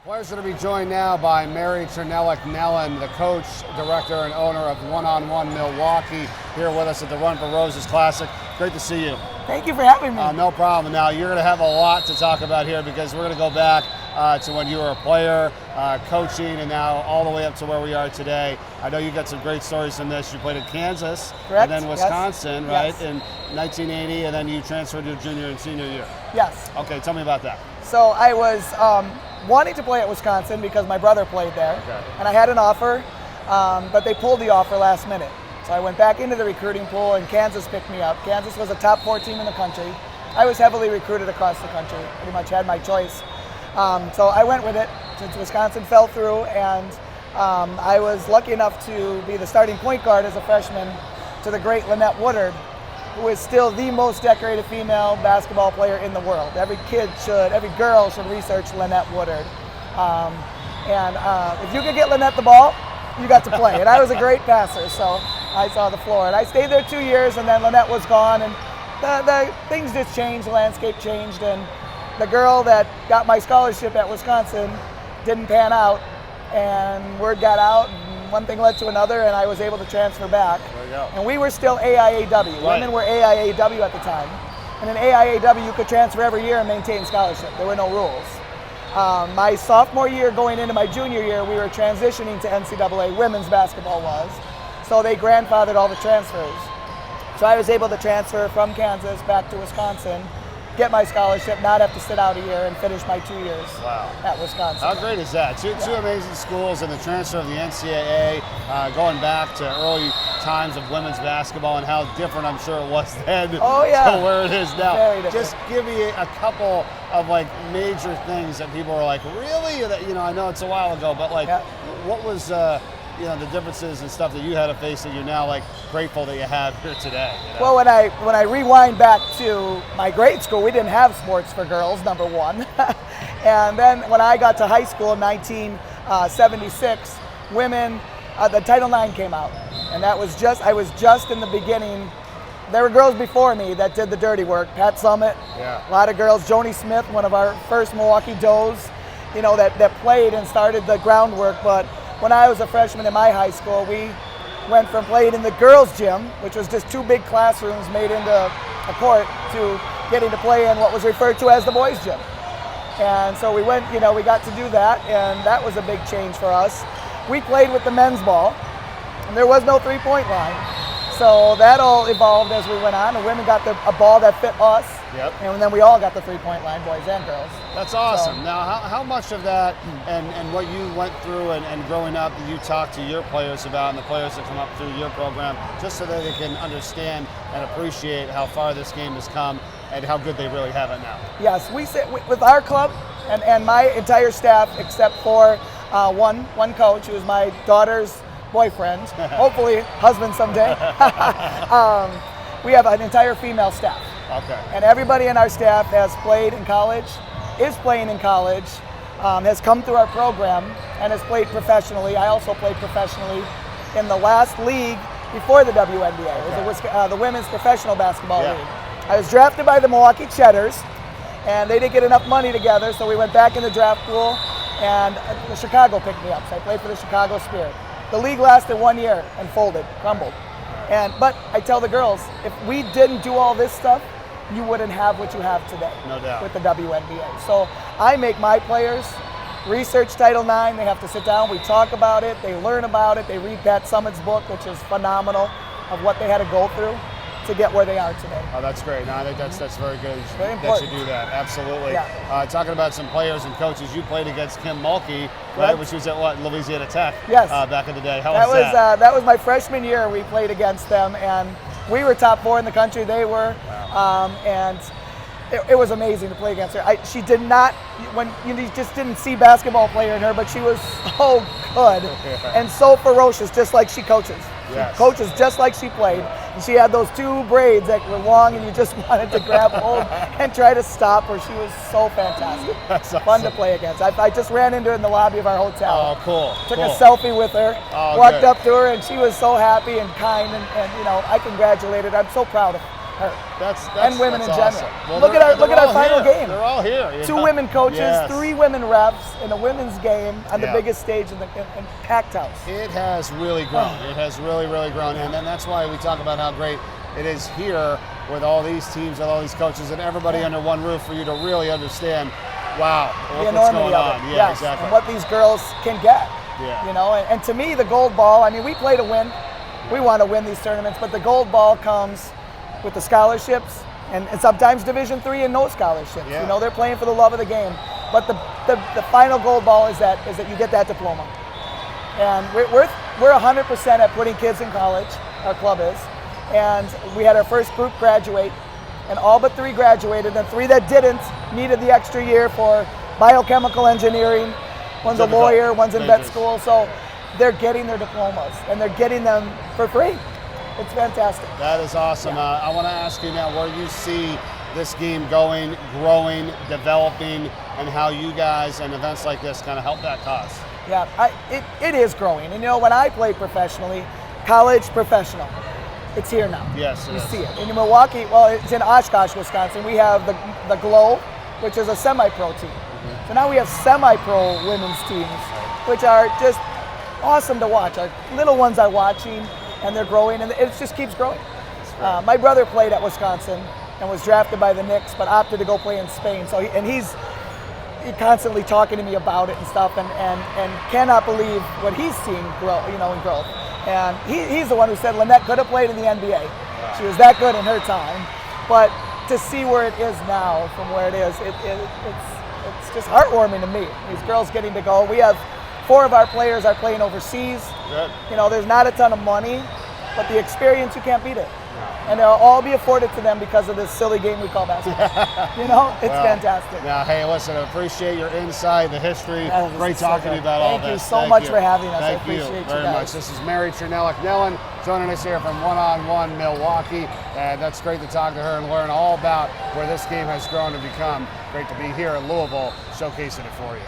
Pleasure to be joined now by Mary Chrnelich Nellen, the coach, director, and owner of One-on-One Milwaukee, here with us at the Run for Roses Classic. Great to see you. Thank you for having me. No problem. Now, you're going to have a lot to talk about here because we're going to go back to when you were a player, coaching, and now all the way up to where we are today. I know you got some great stories from this. You played in Kansas, correct, and then Wisconsin, right, yes. in 1980, and then you transferred your junior and senior year. Yes. Okay, tell me about that. So I was wanting to play at Wisconsin because my brother played there, and I had an offer, but they pulled the offer last minute. So I went back into the recruiting pool, and Kansas picked me up. Kansas was a top 4 team in the country. I was heavily recruited across the country, pretty much had my choice. So I went with it since Wisconsin fell through, and I was lucky enough to be the starting point guard as a freshman to the great Lynette Woodard, who is still the most decorated female basketball player in the world. Every girl should research Lynette Woodard. If you could get Lynette the ball, you got to play. And I was a great passer, so I saw the floor. And I stayed there 2 years, and then Lynette was gone, and the things just changed, the landscape changed, and the girl that got my scholarship at Wisconsin didn't pan out, and word got out, and one thing led to another, and I was able to transfer back. There you go. And we were still AIAW. Right. Women were AIAW at the time. And in AIAW, you could transfer every year and maintain scholarship. There were no rules. My sophomore year going into my junior year, we were transitioning to NCAA. Women's basketball was. So they grandfathered all the transfers. So I was able to transfer from Kansas back to Wisconsin, get my scholarship, not have to sit out a year, and finish my 2 years at Wisconsin. How great is that? Two amazing schools, and the transfer of the NCAA, going back to early times of women's basketball and how different I'm sure it was then to where it is now. Very different. Just give me a couple of major things that people are like, really? I know it's a while ago, but what was the differences and stuff that you had to face that you're now grateful that you have here today? Well, when I rewind back to my grade school, we didn't have sports for girls, number one. And then when I got to high school in 1976, women, the Title IX came out. And I was just in the beginning. There were girls before me that did the dirty work. Pat Summitt, a lot of girls. Joni Smith, one of our first Milwaukee Does, that played and started the groundwork. But when I was a freshman in my high school, we went from playing in the girls' gym, which was just 2 big classrooms made into a court, to getting to play in what was referred to as the boys' gym. And so we went, we got to do that, and that was a big change for us. We played with the men's ball, and there was no three-point line. So that all evolved as we went on. The women got a ball that fit us, and then we all got the three-point line, boys and girls. That's awesome. So, now, how much of that and what you went through and growing up did you talk to your players about, and the players that come up through your program, just so that they can understand and appreciate how far this game has come and how good they really have it now? Yes, we sit with our club and my entire staff, except for one coach who is my daughter's boyfriend, hopefully husband someday. We have an entire female staff. Okay. And everybody in our staff has played in college, is playing in college, has come through our program, and has played professionally. I also played professionally in the last league before the WNBA. It was the Women's Professional Basketball League. I was drafted by the Milwaukee Cheddars, and they didn't get enough money together, so we went back in the draft pool, and the Chicago picked me up. So I played for the Chicago Spirit. The league lasted 1 year and folded, crumbled. But I tell the girls, if we didn't do all this stuff, you wouldn't have what you have today. No doubt. With the WNBA. So I make my players research Title IX. They have to sit down. We talk about it. They learn about it. They read Pat Summitt's book, which is phenomenal, of what they had to go through to get where they are today. Oh, that's great. No, I think that's very good. Very important. That you do that. Absolutely. Yeah. Talking about some players and coaches, you played against Kim Mulkey, right? Which was at Louisiana Tech. Yes. Back in the day. How was that? That was my freshman year. We played against them, and we were top 4 in the country. They were, and it was amazing to play against her. She did not, you just didn't see basketball player in her, but she was so good and so ferocious, just like she coaches. She coaches just like she played. And she had those 2 braids that were long, and you just wanted to grab hold and try to stop her. She was so fantastic. That's awesome. Fun to play against. I just ran into her in the lobby of our hotel. Oh, cool. Took a selfie with her, walked good. up to her, and she was so happy and kind, and I congratulated her. I'm so proud and women that's in awesome. general. Well, look at our final here. game. They're all here. 2 women coaches, Yes. 3 women refs in a women's game on the Yeah. biggest stage in packed house. It has really grown. It has really, really grown. And then that's why we talk about how great it is here with all these teams and all these coaches and everybody under one roof for you to really understand, wow, The what's enormity going of on. it. Yeah, Yes, exactly. and what these girls can get. Yeah. You know, and to me, the gold ball, I mean, we play to win. We want to win these tournaments, but the gold ball comes with the scholarships and sometimes Division III and no scholarships. Yeah. You know, they're playing for the love of the game. But the final gold ball is that you get that diploma. And we're 100% at putting kids in college, our club is. And we had our first group graduate, and all but 3 graduated, and 3 that didn't needed the extra year for biochemical engineering. One's a lawyer, one's in vet school, so they're getting their diplomas, and they're getting them for free. It's fantastic. That is awesome. Yeah. I want to ask you now where you see this game going, growing, developing, and how you guys and events like this kind of help that cause. Yeah, it is growing. And you know, when I played professionally, college professional, it's here now. Yes, you see it. In Milwaukee, well, it's in Oshkosh, Wisconsin. We have the Glow, which is a semi-pro team. Mm-hmm. So now we have semi-pro women's teams, which are just awesome to watch. Our little ones are watching, and they're growing, and it just keeps growing. My brother played at Wisconsin and was drafted by the Knicks, but opted to go play in Spain. So he's constantly talking to me about it and stuff, and cannot believe what he's seen grow, you know, in growth. And he's the one who said Lynette could have played in the NBA. She was that good in her time, but to see where it is now from where it is, it's just heartwarming to me. These girls getting to go. We have 4 of our players are playing overseas. Good. You know, there's not a ton of money, but the experience, you can't beat it. And they'll all be afforded to them because of this silly game we call basketball. You know, it's fantastic. Now, hey, listen, I appreciate your insight, the history. Yeah, Great so talking to you about all Thank this. you so much for having us. Thank I appreciate you very guys. much. This is Mary Chrnelich Nellen joining us here from One on One Milwaukee. And that's great to talk to her and learn all about where this game has grown to become. Great to be here in Louisville, showcasing it for you.